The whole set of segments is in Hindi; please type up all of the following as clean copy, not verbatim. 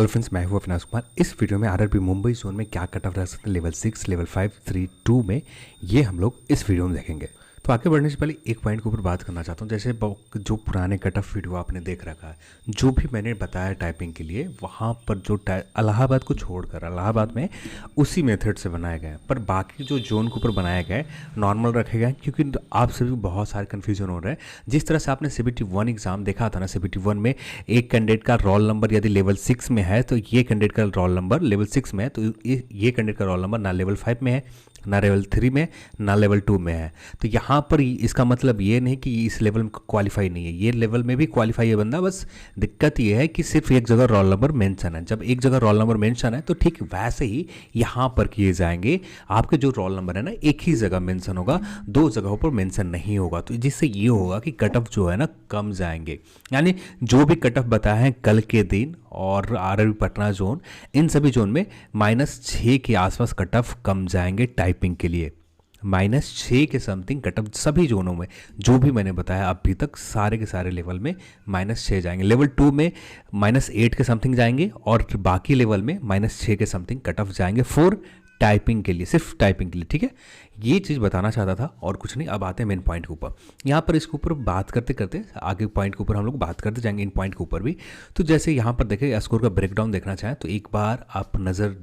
हेलो फ्रेंड्स, मैं हूं अविनाश कुमार। इस वीडियो में आरआरबी मुंबई जोन में क्या कट ऑफ रह सकते हैं लेवल 6, लेवल 5, 3, 2 में, ये हम लोग इस वीडियो में देखेंगे। तो आगे बढ़ने से पहले एक पॉइंट के ऊपर बात करना चाहता हूं। जैसे जो पुराने कट ऑफ वीडियो आपने देख रखा है, जो भी मैंने बताया टाइपिंग के लिए, वहाँ पर जो इलाहाबाद को छोड़कर इलाहाबाद में उसी मेथड से बनाए गए हैं, पर बाकी जो जोन के ऊपर बनाए गए नॉर्मल रखे गए, क्योंकि आप सभी बहुत सारे कन्फ्यूजन हो रहे हैं। जिस तरह से आपने CBT 1 एग्जाम देखा था ना, CBT 1 में एक कैंडिडेट का रोल नंबर यदि लेवल 6 में है तो ये कैंडिडेट का रोल नंबर लेवल 6 में है, तो ये कैंडिडेट का रोल नंबर ना लेवल 5 में है, ना लेवल 3 में, ना लेवल 2 में है। तो यहाँ पर इसका मतलब ये नहीं कि इस लेवल में क्वालिफाई नहीं है, ये लेवल में भी क्वालिफाई है बंदा। बस दिक्कत ये है कि सिर्फ एक जगह रोल नंबर मेंशन है। जब एक जगह रोल नंबर मेंशन है तो ठीक वैसे ही यहाँ पर किए जाएंगे। आपके जो रोल नंबर है ना, एक ही जगह मेंशन होगा, दो जगहों पर मेंशन नहीं होगा। तो जिससे ये होगा कि कट ऑफ जो है ना कम जाएंगे। यानी जो भी कट ऑफ बताए हैं कल के दिन और आरआरबी पटना जोन, इन सभी जोन में -6 के आसपास कट ऑफ कम जाएंगे टाइपिंग के लिए। -6 के समथिंग कट ऑफ सभी जोनों में जो भी मैंने बताया अभी तक, सारे के सारे लेवल में -6 जाएंगे। लेवल 2 में -8 के समथिंग जाएंगे और बाकी लेवल में -6 के समथिंग कट ऑफ जाएंगे फॉर टाइपिंग के लिए, सिर्फ टाइपिंग के लिए। ठीक है, ये चीज़ बताना चाहता था और कुछ नहीं। अब आते हैं मेन पॉइंट के ऊपर। यहाँ पर इसके ऊपर बात करते करते आगे पॉइंट के ऊपर हम लोग बात करते जाएंगे, इन पॉइंट के ऊपर भी। तो जैसे यहाँ पर देखें, स्कोर का ब्रेकडाउन देखना चाहें तो एक बार आप नज़र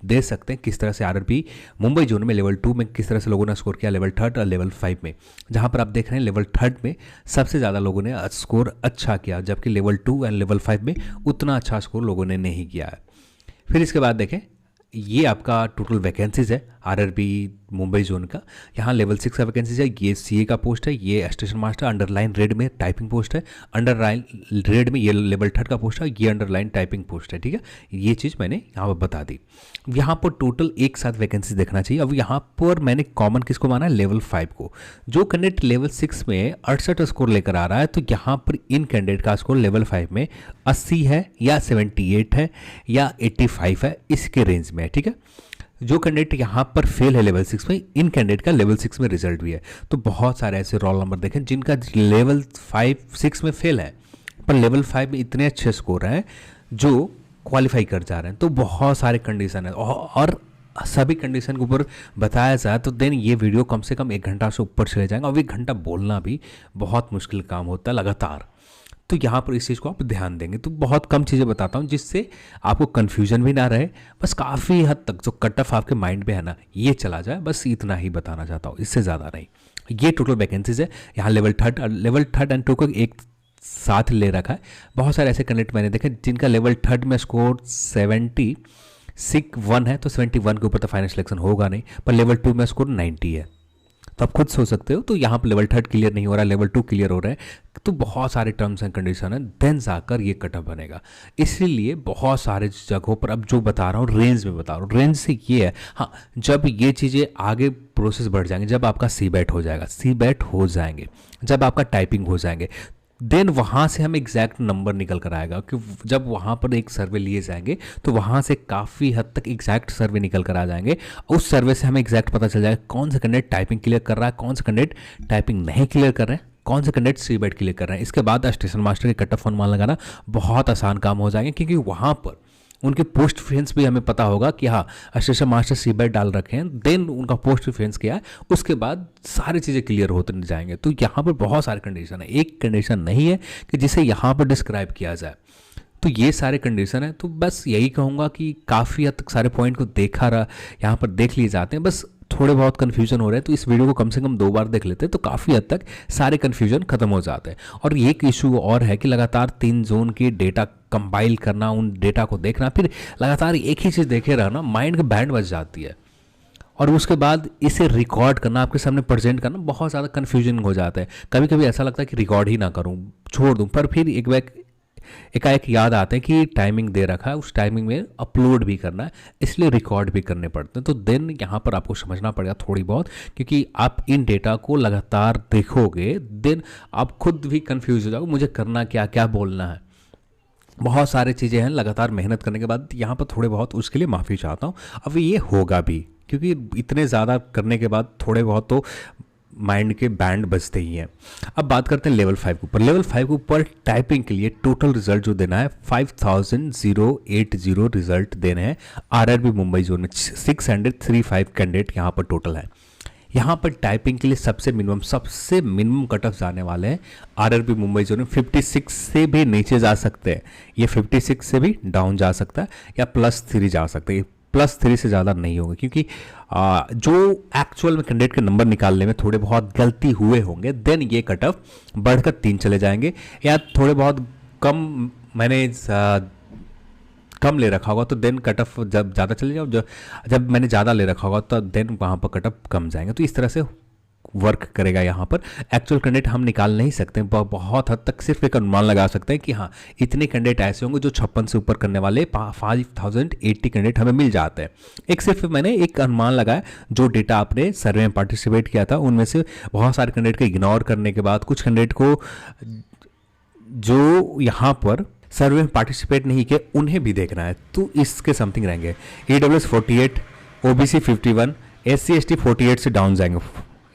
दे सकते हैं किस तरह से आरआरबी मुंबई जोन में लेवल 2 में किस तरह से लोगों ने स्कोर किया, लेवल 3 और लेवल 5 में। जहाँ पर आप देख रहे हैं लेवल 3 में सबसे ज़्यादा लोगों ने स्कोर अच्छा किया, जबकि लेवल 2 एंड लेवल 5 में उतना अच्छा स्कोर लोगों ने नहीं किया है। फिर इसके बाद देखें, ये आपका टोटल वैकेंसीज है आरआरबी मुंबई जोन का। यहाँ लेवल 6 का वैकेंसीज है, ये CA का पोस्ट है, ये स्टेशन मास्टर अंडरलाइन रेड में टाइपिंग पोस्ट है, अंडरलाइन रेड में ये लेवल 3 का पोस्ट है, ये अंडरलाइन टाइपिंग पोस्ट है। ठीक है, ये चीज़ मैंने यहाँ पर बता दी। यहाँ पर टोटल एक साथ वैकेंसी देखना चाहिए। अब यहाँ पर मैंने कॉमन किसको माना है, लेवल 5 को। जो कैंडिडेट लेवल 6 में 68 स्कोर लेकर आ रहा है, तो यहाँ पर इन कैंडिडेट का स्कोर लेवल 5 में 80 है या 78 है या 85 है, इसके रेंज में है। ठीक है, जो कैंडिडेट यहाँ पर फेल है लेवल 6 में, इन कैंडिडेट का लेवल 6 में रिजल्ट भी है। तो बहुत सारे ऐसे रोल नंबर देखें जिनका लेवल 5-6 में फेल है, पर लेवल 5 में इतने अच्छे स्कोर हैं जो क्वालिफाई कर जा रहे हैं। तो बहुत सारे कंडीशन है और सभी कंडीशन के ऊपर बताया जाए तो देन ये वीडियो कम से कम 1 घंटा से ऊपर चले जाएंगे। और 1 घंटा बोलना भी बहुत मुश्किल काम होता है लगातार। तो यहाँ पर इस चीज़ को आप ध्यान देंगे। तो बहुत कम चीज़ें बताता हूँ जिससे आपको कन्फ्यूजन भी ना रहे, बस काफ़ी हद तक जो कट ऑफ आपके माइंड में है ना ये चला जाए, बस इतना ही बताना चाहता हूँ, इससे ज़्यादा नहीं। ये टोटल वैकेंसीज है। यहाँ लेवल 3 एंड 2 को एक साथ ले रखा है। बहुत सारे ऐसे कैंडिडेट मैंने देखे जिनका लेवल 3 में स्कोर 71 है, तो 71 के ऊपर तो फाइनल सिलेक्शन होगा नहीं, पर लेवल 2 में स्कोर 90 है। तो आप खुद सोच सकते हो। तो यहाँ पर लेवल 3 क्लियर नहीं हो रहा है, लेवल 2 क्लियर हो रहा है, तो बहुत सारे टर्म्स एंड कंडीशन है, देन जाकर ये कट ऑफ बनेगा। इसीलिए बहुत सारे जगहों पर अब जो बता रहा हूँ रेंज में बता रहा हूँ। रेंज से ये है, हाँ, जब ये चीज़ें आगे प्रोसेस बढ़ जाएंगे, जब आपका CBAT हो जाएगा, CBAT हो जाएंगे, जब आपका टाइपिंग हो जाएंगे, देन वहाँ से हम एग्जैक्ट नंबर निकल कर आएगा। कि जब वहाँ पर एक सर्वे लिए जाएंगे तो वहाँ से काफ़ी हद तक एग्जैक्ट सर्वे निकल कर आ जाएंगे। उस सर्वे से हमें एग्जैक्ट पता चल जाएगा कौन सा कैंडिडेट टाइपिंग क्लियर कर रहा है, कौन सा कैंडिडेट टाइपिंग नहीं क्लियर कर रहे हैं, कौन से कैंडिडेट CBAT क्लियर कर रहे हैं। इसके बाद स्टेशन मास्टर के कट ऑफ अनुमान लगाना बहुत आसान काम हो जाएंगे, क्योंकि वहाँ पर उनके पोस्ट प्रेफरेंस भी हमें पता होगा कि हाँ स्टेशन मास्टर CBAT डाल रखे हैं, देन उनका पोस्ट प्रेफरेंस क्या है, उसके बाद सारी चीज़ें क्लियर होते जाएंगे। तो यहाँ पर बहुत सारे कंडीशन है, एक कंडीशन नहीं है कि जिसे यहाँ पर डिस्क्राइब किया जाए। तो ये सारे कंडीशन है। तो बस यही कहूँगा कि काफ़ी हद तक सारे पॉइंट को देखा रहा, यहाँ पर देख लिए जाते हैं। बस थोड़े बहुत कन्फ्यूजन हो रहे हैं, तो इस वीडियो को कम से कम 2 बार देख लेते हैं तो काफ़ी हद तक सारे कन्फ्यूजन खत्म हो जाते हैं। और एक इशू और है कि लगातार 3 जोन के डेटा कंपाइल करना, उन डेटा को देखना, फिर लगातार एक ही चीज़ देखे रहना, माइंड का बैंड बज जाती है। और उसके बाद इसे रिकॉर्ड करना, आपके सामने प्रेजेंट करना, बहुत ज़्यादा कन्फ्यूजन हो जाता है। कभी कभी ऐसा लगता है कि रिकॉर्ड ही ना करूँ, छोड़ दूँ, पर फिर एकाएक याद आता है कि टाइमिंग दे रखा है, उस टाइमिंग में अपलोड भी करना है, इसलिए रिकॉर्ड भी करने पड़ते हैं। तो देन यहाँ पर आपको समझना पड़ेगा थोड़ी बहुत, क्योंकि आप इन डेटा को लगातार देखोगे, देन आप खुद भी कंफ्यूज हो जाओगे मुझे करना क्या, क्या बोलना है। बहुत सारी चीज़ें हैं, लगातार मेहनत करने के बाद यहाँ पर थोड़े बहुत उसके लिए माफ़ी चाहता हूँ। अब ये होगा भी, क्योंकि इतने ज़्यादा करने के बाद थोड़े बहुत तो माइंड के बैंड बजते ही हैं। अब बात करते हैं लेवल 5 के ऊपर। लेवल 5 के ऊपर टाइपिंग के लिए टोटल रिजल्ट जो देना है 5080 रिजल्ट देने हैं आरआरबी मुंबई जोन में। 635 कैंडिडेट यहाँ पर टोटल है। यहाँ पर टाइपिंग के लिए सबसे मिनिमम कट ऑफ जाने वाले हैं आरआरबी मुंबई जोन में। 56 से भी नीचे जा सकते हैं, ये 56 से भी डाउन जा सकता है या +3 जा सकते हैं। +3 से ज़्यादा नहीं होगा, क्योंकि जो एक्चुअल में कैंडिडेट के नंबर निकालने में थोड़े बहुत गलती हुए होंगे, देन ये कट ऑफ बढ़कर 3 चले जाएंगे, या थोड़े बहुत कम मैंने कम ले रखा होगा तो देन कट ऑफ जब ज़्यादा चले जाओ, जब मैंने ज़्यादा ले रखा होगा तो देन वहाँ पर कट ऑफ कम जाएंगे। तो इस तरह से वर्क करेगा। यहाँ पर एक्चुअल कैंडिडेट हम निकाल नहीं सकते, बहुत हद तक सिर्फ एक अनुमान लगा सकते हैं कि हाँ इतने कैंडिडेट ऐसे होंगे जो 56 से ऊपर करने वाले 5080 कैंडिडेट हमें मिल जाते हैं। एक सिर्फ मैंने एक अनुमान लगाया, जो डेटा आपने सर्वे में पार्टिसिपेट किया था उनमें से बहुत सारे कैंडिडेट को इग्नोर करने के बाद कुछ कैंडिडेट को जो यहाँ पर सर्वे में पार्टिसिपेट नहीं किए उन्हें भी देखना है, तो इसके समथिंग रहेंगे। EWS 48, OBC 51, SC ST 48 से डाउन जाएंगे।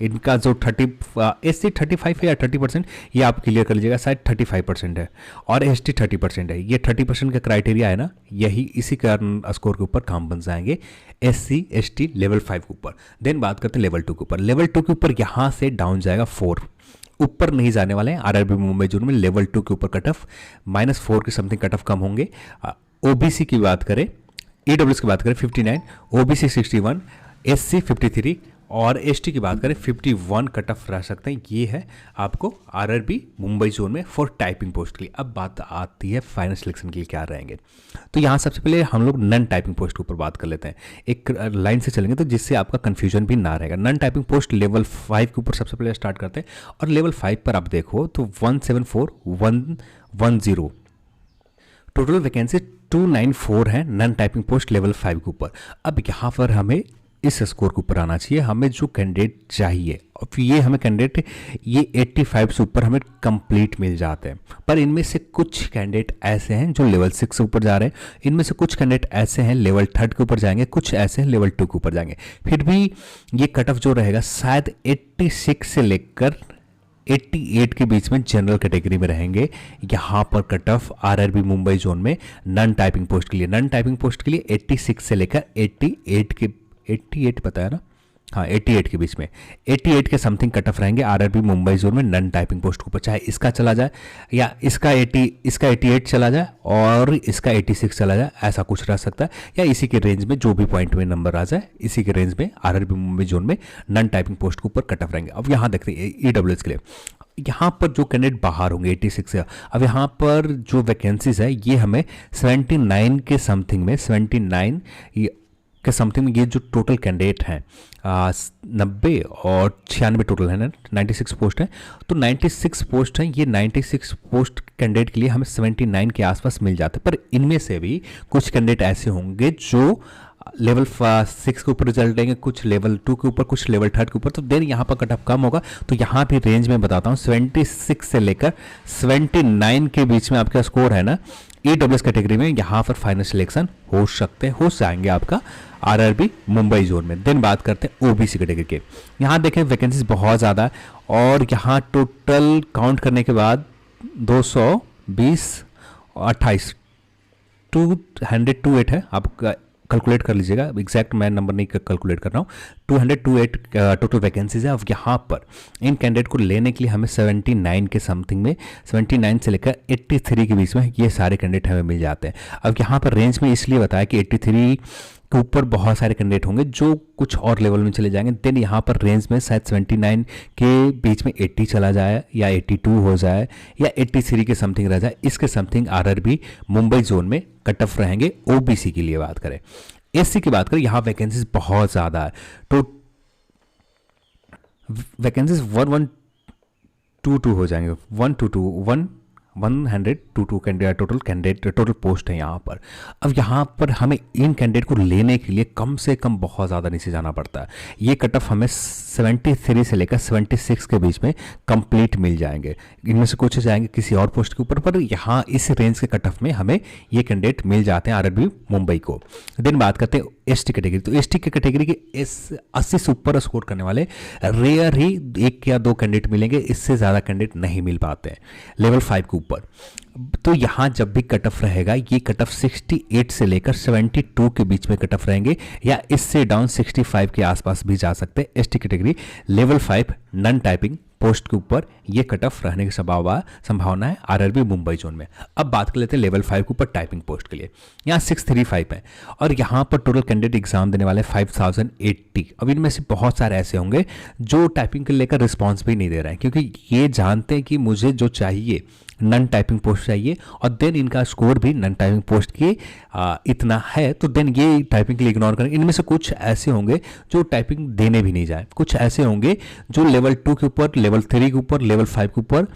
इनका जो SC 35 है या 30%, ये आप क्लियर कर लीजिएगा, शायद 35% है, और ST 30% है। ये 30% का क्राइटेरिया है ना, यही इसी कारण स्कोर के ऊपर काम बन जाएंगे SC ST लेवल 5 के ऊपर। देन बात करते हैं लेवल 2 के ऊपर। लेवल 2 के ऊपर यहाँ से डाउन जाएगा 4, ऊपर नहीं जाने वाले हैं आरआरबी मुंबई जोन में। लेवल 2 के ऊपर कट ऑफ -4 के समथिंग कट ऑफ कम होंगे। OBC की बात करें, EWS की बात करें 59, OBC 61, SC 53 और ST की बात करें 51 कट ऑफ रह सकते हैं। ये है आपको आरआरबी मुंबई जोन में फॉर टाइपिंग पोस्ट के लिए। अब बात आती है फाइनल सिलेक्शन के लिए क्या रहेंगे। तो यहाँ सबसे पहले हम लोग नन टाइपिंग पोस्ट के ऊपर बात कर लेते हैं, एक लाइन से चलेंगे तो जिससे आपका कन्फ्यूजन भी ना रहेगा। नन टाइपिंग पोस्ट लेवल 5 के ऊपर सबसे पहले स्टार्ट करते हैं, और लेवल 5 पर आप देखो तो 174110 टोटल वैकेंसी 294 है नन टाइपिंग पोस्ट लेवल 5 के ऊपर। अब यहाँ पर हमें इस स्कोर के ऊपर आना चाहिए, हमें जो कैंडिडेट चाहिए, और ये हमें कैंडिडेट ये 85 से ऊपर हमें कंप्लीट मिल जाते हैं। पर इनमें से कुछ कैंडिडेट ऐसे हैं जो लेवल 6 से ऊपर जा रहे हैं, इनमें से कुछ कैंडिडेट ऐसे हैं लेवल 3 के ऊपर जाएंगे, कुछ ऐसे हैं लेवल 2 के ऊपर जाएंगे। फिर भी ये कट ऑफ जो रहेगा शायद 86 से लेकर 88 के बीच में जनरल कैटेगरी में रहेंगे यहाँ पर cut off RRB Mumbai zone में नन टाइपिंग पोस्ट के लिए। नन टाइपिंग पोस्ट के लिए 86 से लेकर 88 बताया ना, हाँ 88 के बीच में, 88 के समथिंग कट ऑफ रहेंगे आरआरबी मुंबई जोन में नन टाइपिंग पोस्ट के ऊपर। चाहे इसका चला जाए या इसका 88 चला जाए और इसका 86 चला जाए, ऐसा कुछ रह सकता है, या इसी के रेंज में जो भी पॉइंट में नंबर आ जाए इसी के रेंज में आरआरबी मुंबई जोन में नन टाइपिंग पोस्ट के ऊपर कट ऑफ रहेंगे। अब यहाँ देखते हैं EWS के लिए, यहाँ पर जो कैंडिडेट बाहर होंगे 86 से, अब यहाँ पर जो वैकेंसीज है ये हमें 79 के समथिंग में, 79 के समथिंग में ये जो टोटल कैंडिडेट हैं 90 और 96 टोटल है ना, 96 पोस्ट है। तो 96 पोस्ट हैं, ये 96 पोस्ट कैंडिडेट के लिए हमें 79 के आसपास मिल जाते हैं। पर इनमें से भी कुछ कैंडिडेट ऐसे होंगे जो लेवल 6 के ऊपर रिजल्ट देंगे, कुछ लेवल 2 के ऊपर, कुछ लेवल 3 के ऊपर, तो देन यहाँ पर कट ऑफ कम होगा। तो यहाँ भी रेंज में बताता हूँ 76 से लेकर 79 के बीच में आपका स्कोर है ना EWS कैटेगरी में, यहाँ पर फाइनल सिलेक्शन हो जाएंगे आपका आरआरबी मुंबई जोन में। देन बात करते हैं OBC कैटेगरी के। यहाँ देखें वैकेंसीज बहुत ज़्यादा है, और यहाँ टोटल काउंट करने के बाद 220 28 228 है, आपका कैलकुलेट कर लीजिएगा, एग्जैक्ट मैं नंबर नहीं कैलकुलेट कर रहा हूँ। 228 टोटल वैकेंसीज है। अब यहाँ पर इन कैंडिडेट को लेने के लिए हमें 79 के समथिंग में, 79 से लेकर 83 के बीच में ये सारे कैंडिडेट हमें मिल जाते हैं। अब यहाँ पर रेंज में इसलिए बताया कि 83 के ऊपर बहुत सारे कैंडिडेट होंगे जो कुछ और लेवल में चले जाएंगे। देन यहाँ पर रेंज में शायद 79 के बीच में 80 चला जाए, या 82 हो जाए, या 83 के समथिंग रह जाए। इसके समथिंग आरआरबी मुंबई जोन में कट ऑफ रहेंगे। OBC की लिए बात करें, SC की बात करें, यहाँ वैकेंसीज बहुत ज़्यादा है। तो वैकेंसीज 1122 हो जाएंगे, 122 102 कैंडिडेट टोटल पोस्ट है यहाँ पर। अब यहाँ पर हमें इन कैंडिडेट को लेने के लिए कम से कम बहुत ज़्यादा नीचे जाना पड़ता है। ये कट ऑफ हमें 73 से लेकर 76 के बीच में कंप्लीट मिल जाएंगे। इनमें से कुछ जाएंगे किसी और पोस्ट के ऊपर, पर यहाँ इस रेंज के कट ऑफ में हमें ये कैंडिडेट मिल जाते हैं आरआरबी मुंबई को। देन बात करते हैं एसटी कैटेगरी। तो एसटी की कैटेगरी के 80 से ऊपर स्कोर करने वाले रेयर ही 1 या 2 कैंडिडेट मिलेंगे, इससे ज़्यादा कैंडिडेट नहीं मिल पाते हैं लेवल 5 के ऊपर। तो यहाँ जब भी कट ऑफ रहेगा ये कट ऑफ 68 से लेकर 72 के बीच में कट ऑफ रहेंगे, या इससे डाउन 65 के आसपास भी जा सकते हैं। ST category level 5 non typing post के ऊपर ये कट ऑफ रहने की संभावना है आरआरबी मुंबई जोन में। अब बात कर लेते हैं लेवल 5 के ऊपर टाइपिंग पोस्ट के लिए। यहाँ 635 है और यहाँ पर टोटल कैंडिडेट एग्जाम देने वाले 5080। अब इनमें से बहुत सारे ऐसे होंगे जो टाइपिंग को लेकर रिस्पॉन्स भी नहीं दे रहे हैं, क्योंकि ये जानते हैं कि मुझे जो चाहिए नॉन टाइपिंग पोस्ट चाहिए, और देन इनका स्कोर भी नॉन टाइपिंग पोस्ट के इतना है, तो देन ये टाइपिंग के लिए इग्नोर करें। इनमें से कुछ ऐसे होंगे जो टाइपिंग देने भी नहीं जाए, कुछ ऐसे होंगे जो लेवल 2 के ऊपर, लेवल 3 के ऊपर, लेवल 5 के ऊपर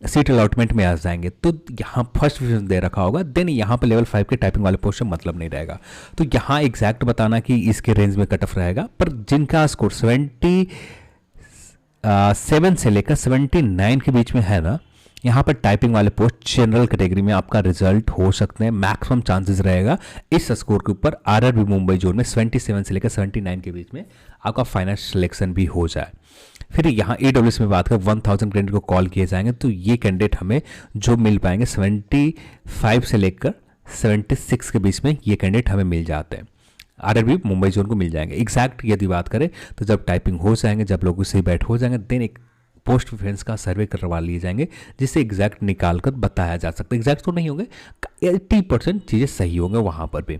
सीट अलॉटमेंट में आ जाएंगे। तो यहाँ फर्स्ट डिवीजन दे रखा होगा, देन यहाँ पर लेवल 5 के टाइपिंग वाले पोस्ट से मतलब नहीं रहेगा। तो यहाँ एग्जैक्ट बताना कि इसके रेंज में कट ऑफ रहेगा, पर जिनका स्कोर 77 से लेकर 79 के बीच में है ना, यहाँ पर टाइपिंग वाले पोस्ट जनरल कैटेगरी में आपका रिजल्ट हो सकते हैं। मैक्सिमम चांसेस रहेगा इस स्कोर के ऊपर आरआरबी मुंबई जोन में 77 से लेकर 79 के बीच में आपका फाइनल सिलेक्शन भी हो जाए। फिर यहाँ AWS में बात कर 1000 कैंडिडेट को कॉल किए जाएंगे, तो ये कैंडिडेट हमें जो मिल पाएंगे 75 से लेकर 76 के बीच में ये कैंडिडेट हमें मिल जाते हैं, आरआरबी मुंबई जोन को मिल जाएंगे। एग्जैक्ट यदि बात करें तो जब टाइपिंग हो जाएंगे, जब लोग उससे बैठ हो जाएंगे, देन एक पोस्ट प्रेफरेंस का सर्वे करवा लिए जाएंगे, जिससे एग्जैक्ट निकाल कर बताया जा सकता है। एग्जैक्ट तो नहीं होंगे, 80% चीज़ें सही होंगे वहाँ पर भी।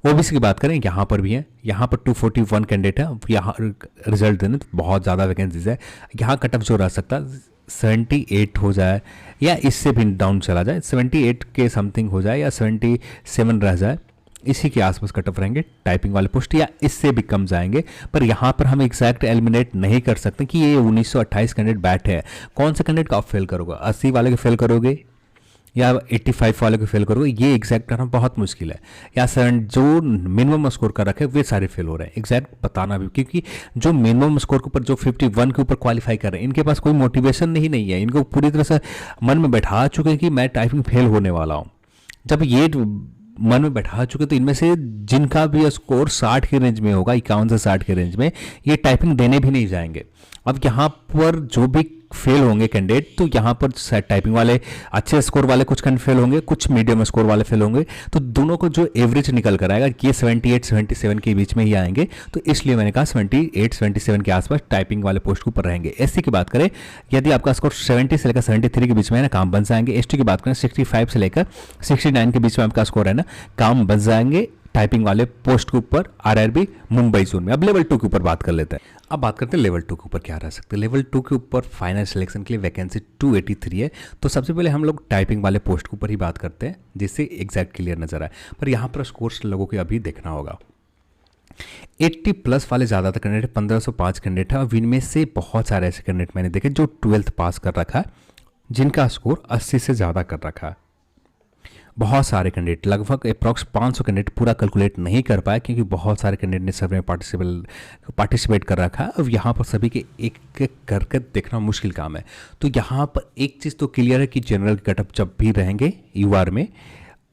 ओबीसी की बात करें, यहाँ पर भी है, यहाँ पर 241 कैंडिडेट है, यहाँ रिजल्ट देने तो बहुत ज़्यादा वैकेंसीज है। यहाँ कट ऑफ जो रह सकता है 78 हो जाए, या इससे भी डाउन चला जाए, 78 के समथिंग हो जाए, या 77 रह जाए, इसी के आसपास कट ऑफ रहेंगे टाइपिंग वाले पोस्ट, या इससे भी कम जाएंगे। पर यहाँ पर हम एग्जैक्ट एलिमिनेट नहीं कर सकते कि ये 1928 कैंडिडेट बैठे हैं, कौन सा कैंडिडेट का आप फेल करोगे, 80 वाले को फेल करोगे या 85 वाले को फेल करोगे, ये एग्जैक्ट करना बहुत मुश्किल है। या जो मिनिमम स्कोर कर रखे वे सारे फेल हो रहे हैं, एग्जैक्ट बताना भी, क्योंकि जो मिनिमम स्कोर के ऊपर जो 51 के ऊपर क्वालिफाई कर रहे हैं, इनके पास कोई मोटिवेशन नहीं है, इनको पूरी तरह से मन में बैठा चुके हैं कि मैं टाइपिंग फेल होने वाला हूँ। जब ये मन में बैठा चुके तो इनमें से जिनका भी स्कोर 60 के रेंज में होगा, 51 से 60 के रेंज में, ये टाइपिंग देने भी नहीं जाएंगे। अब यहाँ पर जो भी फेल होंगे कैंडिडेट, तो यहाँ पर टाइपिंग वाले अच्छे स्कोर वाले कुछ कैंडिडेट फेल होंगे, कुछ मीडियम स्कोर वाले फेल होंगे, तो दोनों को जो एवरेज निकल कर आएगा ये 78-77 के बीच में ही आएंगे। तो इसलिए मैंने कहा 78-77 के आसपास टाइपिंग वाले पोस्ट के ऊपर रहेंगे। एससी की बात करें, यदि आपका स्कोर 70 से लेकर 73 के बीच में है ना, काम बन जाएंगे। एसटी की बात करें 65 से लेकर 69 के बीच में आपका स्कोर है ना, काम बन जाएंगे टाइपिंग वाले पोस्ट के ऊपर आरआरबी मुंबई जोन में। अब लेवल 2 के ऊपर बात कर लेते हैं। अब बात करते हैं लेवल 2 के ऊपर क्या रह सकते हैं। लेवल 2 के ऊपर फाइनल सिलेक्शन के लिए वैकेंसी 283 है। तो सबसे पहले हम लोग टाइपिंग वाले पोस्ट के ऊपर ही बात करते हैं, जिससे एग्जैक्ट क्लियर नजर आए। पर यहाँ पर स्कोर्स लोगों को अभी देखना होगा। 80+ वाले ज़्यादातर कैंडिडेट 1505 कैंडिडेट है, और इनमें से बहुत सारे ऐसे कैंडिडेट मैंने देखे जो 12th पास कर रखा है, जिनका स्कोर 80 से ज़्यादा कर रखा है। बहुत सारे कैंडिडेट, लगभग अप्रॉक्स 500 कैंडिडेट पूरा कैलकुलेट नहीं कर पाए, क्योंकि बहुत सारे कैंडिडेट ने सर्वे में पार्टिसिपेट कर रखा है। अब यहाँ पर सभी के एक एक करके देखना मुश्किल काम है। तो यहाँ पर एक चीज़ तो क्लियर है कि जनरल कटअप जब भी रहेंगे यूआर में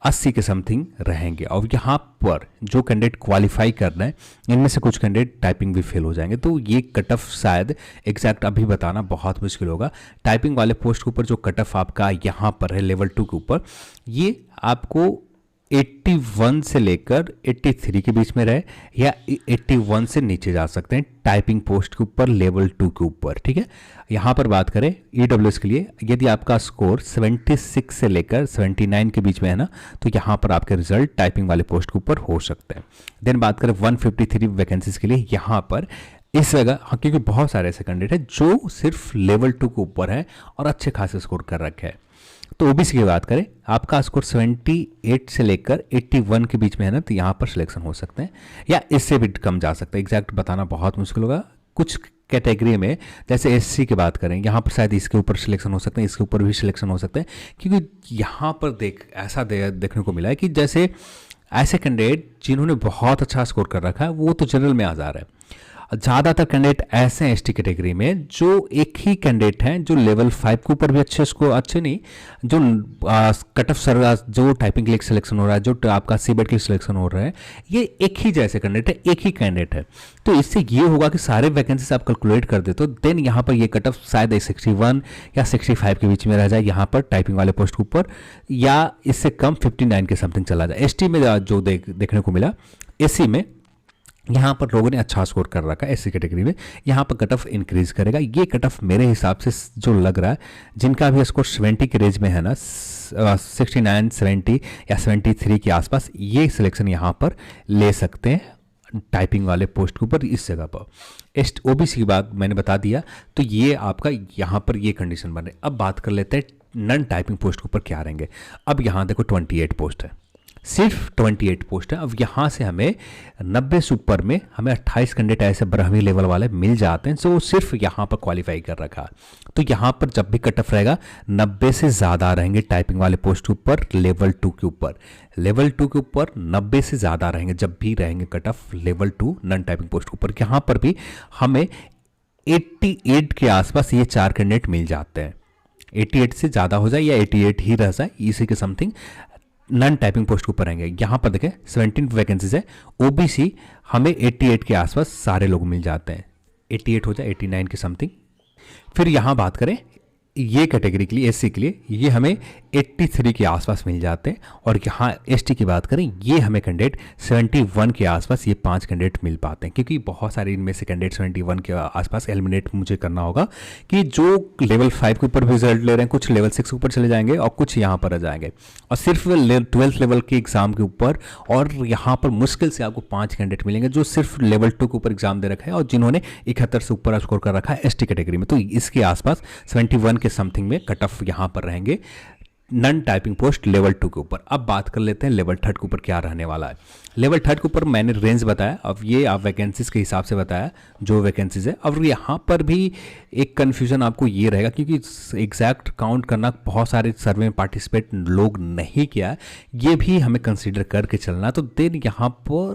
80 के समथिंग रहेंगे। और यहाँ पर जो कैंडिडेट क्वालिफाई कर रहे हैं, इनमें से कुछ कैंडिडेट टाइपिंग भी फेल हो जाएंगे। तो ये कट ऑफ शायद एग्जैक्ट अभी बताना बहुत मुश्किल होगा। टाइपिंग वाले पोस्ट के ऊपर जो कट ऑफ आपका यहाँ पर है लेवल 2 के ऊपर, ये आपको 81 से लेकर 83 के बीच में रहे, या 81 से नीचे जा सकते हैं टाइपिंग पोस्ट के ऊपर लेवल 2 के ऊपर। ठीक है, यहाँ पर बात करें EWS के लिए, यदि आपका स्कोर 76 से लेकर 79 के बीच में है ना, तो यहाँ पर आपके रिजल्ट टाइपिंग वाले पोस्ट के ऊपर हो सकते हैं। देन बात करें 153 वैकेंसीज के लिए, यहाँ पर इस जगह हाँ, क्योंकि बहुत सारे ऐसे कैंडिडेट हैं जो सिर्फ लेवल 2 के ऊपर है और अच्छे खासे स्कोर कर रखे हैं। तो ओबीसी की बात करें, आपका स्कोर 78 से लेकर 81 के बीच में है ना, तो यहाँ पर सिलेक्शन हो सकते हैं, या इससे भी कम जा सकते हैं। एग्जैक्ट बताना बहुत मुश्किल होगा। कुछ कैटेगरी में, जैसे एससी की बात करें, यहाँ पर शायद इसके ऊपर सिलेक्शन हो सकते हैं, इसके ऊपर भी सिलेक्शन हो सकते हैं, क्योंकि यहाँ पर देखने को मिला है कि जैसे ऐसे कैंडिडेट जिन्होंने बहुत अच्छा स्कोर कर रखा है वो तो जनरल में आ जा रहा है। ज़्यादातर कैंडिडेट ऐसे हैं एसटी कैटेगरी में जो एक ही कैंडिडेट हैं जो लेवल 5 के ऊपर भी अच्छे नहीं, जो कट ऑफ सर जो टाइपिंग के लिए सिलेक्शन हो रहा है, जो आपका सीबेट के लिए सिलेक्शन हो रहा है, ये एक ही जैसे कैंडिडेट है, एक ही कैंडिडेट है। तो इससे ये होगा कि सारे वैकेंसीज आप कैलकुलेट कर दे तो देन यहाँ पर ये कट ऑफ शायद 61 या 65 के बीच में रह जाए यहाँ पर टाइपिंग वाले पोस्ट के ऊपर, या इससे कम 59 के समथिंग चला जाए। एसटी में जो देखने को मिला, एससी में यहाँ पर लोगों ने अच्छा स्कोर कर रखा है एससी कैटेगरी में, यहाँ पर कट ऑफ इंक्रीज करेगा। ये कट ऑफ मेरे हिसाब से जो लग रहा है, जिनका भी स्कोर 70 के रेंज में है ना, 69, 70 या 73 के आसपास, ये सिलेक्शन यहाँ पर ले सकते हैं टाइपिंग वाले पोस्ट के ऊपर इस जगह पर। ओबीसी की बात मैंने बता दिया, तो ये आपका यहाँ पर ये कंडीशन बन रही। अब बात कर लेते हैं नॉन टाइपिंग पोस्ट के ऊपर क्या रहेंगे। अब यहाँ देखो 28 पोस्ट है, सिर्फ 28 पोस्ट है। अब यहाँ से हमें 90 से ऊपर में हमें 28 कैंडिडेट ऐसे 12वीं लेवल वाले मिल जाते हैं, जो सिर्फ यहाँ पर क्वालिफाई कर रखा है। तो यहाँ पर जब भी कट ऑफ रहेगा 90 से ज़्यादा रहेंगे टाइपिंग वाले पोस्ट के ऊपर, लेवल 2 के ऊपर, लेवल 2 के ऊपर 90 से ज़्यादा रहेंगे जब भी रहेंगे cut off level 2 non typing post के ऊपर। यहाँ पर भी हमें 88 के आसपास ये 4 कैंडिडेट मिल जाते हैं। 88 से ज़्यादा हो जाए या 88 ही रह जाए, इसी के समथिंग नॉन टाइपिंग पोस्ट के ऊपर आएंगे। यहाँ पर देखें 17 वैकेंसीज है, ओबीसी हमें 88 के आसपास सारे लोग मिल जाते हैं, 88 हो जाए 89 के समथिंग। फिर यहाँ बात करें ये कैटेगरी के लिए, एससी के लिए, ये हमें 83 के आसपास मिल जाते हैं। और यहाँ एसटी की बात करें, ये हमें कैंडिडेट 71 के आसपास ये 5 कैंडिडेट मिल पाते हैं, क्योंकि बहुत सारे इनमें से कैंडिडेट 71 के आसपास एलिमिनेट मुझे करना होगा कि जो लेवल 5 के ऊपर भी रिजल्ट ले रहे हैं, कुछ लेवल 6 के ऊपर चले जाएंगे और कुछ यहाँ पर आ जाएंगे, और सिर्फ 12th लेवल के एग्जाम के ऊपर। और यहाँ पर मुश्किल से आपको 5 कैंडिडेट मिलेंगे जो सिर्फ लेवल 2 के ऊपर एग्जाम दे रखा है और जिन्होंने 71 से ऊपर स्कोर कर रखा है एसटी कैटेगरी में। तो इसके आसपास 71 के समथिंग में कट ऑफ यहाँ पर रहेंगे नॉन टाइपिंग पोस्ट लेवल 2 के ऊपर। अब बात कर लेते हैं लेवल 3 के ऊपर क्या रहने वाला है। लेवल 3 के ऊपर मैंने रेंज बताया, अब ये आप वैकेंसीज के हिसाब से बताया जो वैकेंसीज है। अब यहाँ पर भी एक कन्फ्यूजन आपको ये रहेगा, क्योंकि एग्जैक्ट काउंट करना बहुत सारे सर्वे में पार्टिसिपेट लोग नहीं किया है, ये भी हमें कंसिडर करके चलना। तो देन यहाँ पर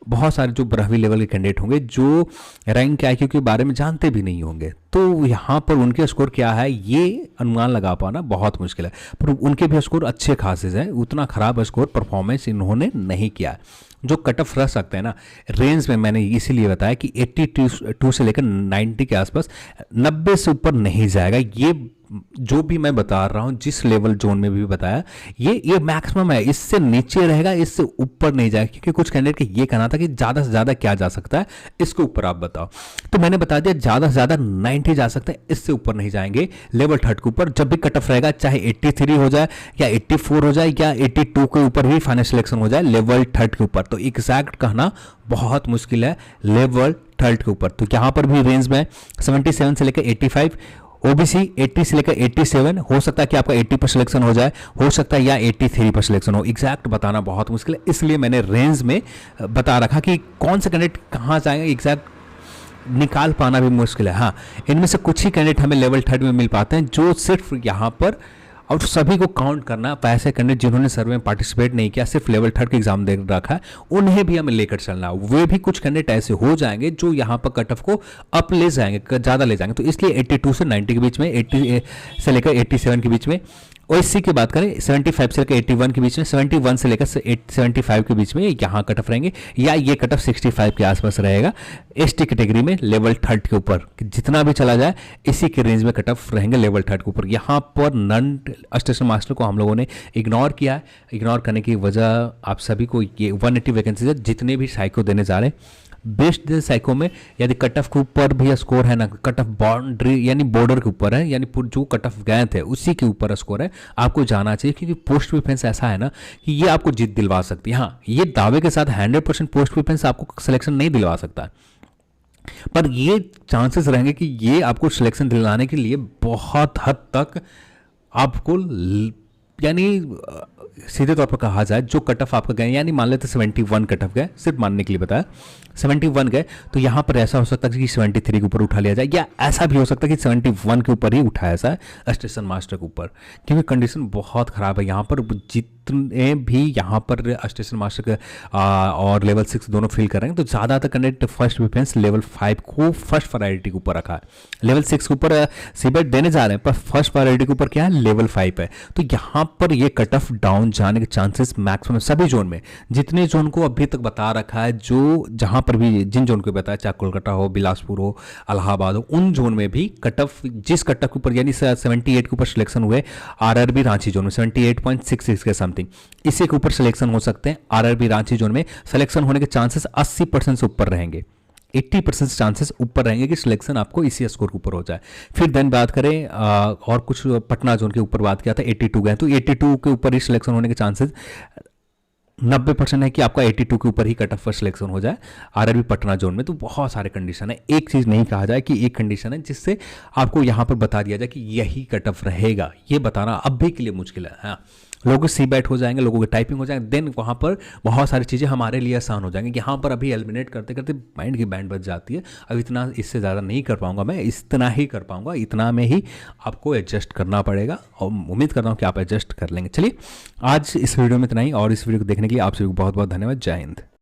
बहुत सारे जो 12वीं लेवल के कैंडिडेट होंगे जो रैंक क्या है के बारे में जानते भी नहीं होंगे, तो यहाँ पर उनके स्कोर क्या है ये अनुमान लगा पाना बहुत मुश्किल है। पर उनके भी स्कोर अच्छे खासे हैं, उतना खराब स्कोर परफॉर्मेंस इन्होंने नहीं किया। जो कट ऑफ रह सकते हैं ना रेंज में, मैंने इसीलिए बताया कि 82 से लेकर 90 के आसपास, 90 से ऊपर नहीं जाएगा। ये जो भी मैं बता रहा हूं, जिस लेवल जोन में भी बताया, ये मैक्सिमम है, इससे नीचे रहेगा, इससे ऊपर नहीं जाएगा। क्योंकि कुछ कैंडिडेट का ये कहना था कि ज़्यादा से ज़्यादा क्या जा सकता है, इसके ऊपर आप बताओ। तो मैंने बता दिया ज़्यादा से ज़्यादा 90 जा सकता है, इससे ऊपर नहीं जाएंगे लेवल 3 के ऊपर। जब भी कट ऑफ रहेगा, चाहे 83 हो जाए या 84 हो जाए या 82 के ऊपर भी फाइनल सिलेक्शन हो जाए लेवल 3 के ऊपर, तो एग्जैक्ट कहना बहुत मुश्किल है लेवल 3 के ऊपर। तो यहाँ पर भी रेंज में 77 से लेकर 85, ओबीसी 80 से लेकर 87, हो सकता है कि आपका 80 पर सिलेक्शन हो जाए, हो सकता है या 83 पर सिलेक्शन हो। एग्जैक्ट बताना बहुत मुश्किल है, इसलिए मैंने रेंज में बता रखा कि कौन से कैंडिडेट कहाँ जाएंगे, एग्जैक्ट निकाल पाना भी मुश्किल है। हाँ, इनमें से कुछ ही कैंडिडेट हमें लेवल 3 में मिल पाते हैं जो सिर्फ यहाँ पर, और सभी को काउंट करना, पैसे कैंडिडेट जिन्होंने सर्वे में पार्टिसिपेट नहीं किया, सिर्फ लेवल 3 का एग्जाम दे रखा है, उन्हें भी हमें लेकर चलना। वे भी कुछ कैंडिडेट ऐसे हो जाएंगे जो यहाँ पर कट ऑफ को अप ले जाएंगे, ज़्यादा ले जाएंगे। तो इसलिए 82 से 90 के बीच में, 80 से लेकर 87 के बीच में। ओएससी की बात करें 75 से लेकर 81 के बीच में, 71 से लेकर 75 के बीच में यहाँ कट ऑफ रहेंगे, या ये कट ऑफ 65 के आसपास रहेगा एसटी कैटेगरी में लेवल 3 के ऊपर। जितना भी चला जाए इसी के रेंज में कट ऑफ रहेंगे लेवल 3 के ऊपर। यहाँ पर नॉन स्टेशन मास्टर को हम लोगों ने इग्नोर किया है। इग्नोर करने की वजह आप सभी को, ये 180 वैकेंसीज है जितने भी साइको देने जा रहे हैं, बेस्ट साइको में यदि कट ऑफ के ऊपर भी स्कोर है ना, कट ऑफ बाउंड्री यानी बॉर्डर के ऊपर है, यानी जो कट ऑफ गए थे उसी के ऊपर स्कोर है, आपको जाना चाहिए। क्योंकि पोस्ट प्रिफरेंस ऐसा है ना कि ये आपको जीत दिलवा सकती है। हाँ, ये दावे के साथ 100% पोस्ट प्रिफरेंस आपको सिलेक्शन नहीं दिलवा सकता, पर ये चांसेस रहेंगे कि ये आपको सिलेक्शन दिलाने के लिए बहुत हद तक आपको यानी सीधे तौर पर कहा जाए जो कट ऑफ आपका गए, यानी मान लेते 71 कट ऑफ गए, सिर्फ मानने के लिए बताया 71 गए, तो यहाँ पर ऐसा हो सकता है कि 73 के ऊपर उठा लिया जाए, या ऐसा भी हो सकता है कि 71 के ऊपर ही उठाया जाए स्टेशन मास्टर के ऊपर, क्योंकि कंडीशन बहुत ख़राब है यहाँ पर। जितने भी यहाँ पर स्टेशन मास्टर के और लेवल 6 दोनों फिल कर रहे हैं, तो ज़्यादातर कैंडिडेट फर्स्ट प्रेफरेंस लेवल 5 को फर्स्ट प्रायोरिटी के ऊपर रखा है। लेवल 6 के ऊपर सीबेट देने जा रहे हैं, पर फर्स्ट प्रायोरिटी के ऊपर क्या है, लेवल 5 है। तो यहाँ पर ये कट ऑफ डाउन जाने के चांसेस मैक्सिमम सभी जोन में, जितने जोन को अभी तक बता रखा है, जो जहाँ पर भी जिन जोन को बताया, चाहे कोलकाता हो, बिलासपुर हो, इलाहाबाद हो, उन जोन में भी कट ऑफ, जिस कट ऑफ के ऊपर यानी 78 के ऊपर सिलेक्शन हुए आरआरबी रांची जोन में 78.66 के समथिंग, इसी के ऊपर सिलेक्शन हो सकते हैं। आरआरबी रांची जोन में सिलेक्शन होने के चांसेस 80% से ऊपर रहेंगे, 80% चांसेस ऊपर रहेंगे कि सिलेक्शन आपको इसी स्कोर के ऊपर हो जाए। फिर देन बात करें और कुछ पटना जोन के ऊपर बात किया था, 82 गए, तो 82 के ऊपर ही सिलेक्शन होने के चांसेस 90% है कि आपका 82 के ऊपर ही कट ऑफ पर सिलेक्शन हो जाए आरआरबी पटना जोन में। तो बहुत सारे कंडीशन है, एक चीज़ नहीं कहा जाए कि एक कंडीशन है जिससे आपको यहाँ पर बता दिया जाए कि यही कट ऑफ रहेगा, ये बताना अब भी के लिए मुश्किल है। हाँ, लोगों के सी बैट हो जाएंगे, लोगों के टाइपिंग हो जाएंगे, देन वहाँ पर बहुत सारी चीज़ें हमारे लिए आसान हो जाएंगी। यहाँ पर अभी एलिमिनेट करते करते माइंड की बैंड बच जाती है। अब इतना इससे ज़्यादा नहीं कर पाऊंगा मैं, इतना ही कर पाऊंगा, इतना में ही आपको एडजस्ट करना पड़ेगा, और उम्मीद कर रहा हूँ कि आप एडजस्ट कर लेंगे। चलिए आज इस वीडियो में इतना ही, और इस वीडियो को देखने के लिए आप सभी को बहुत बहुत धन्यवाद। जय हिंद।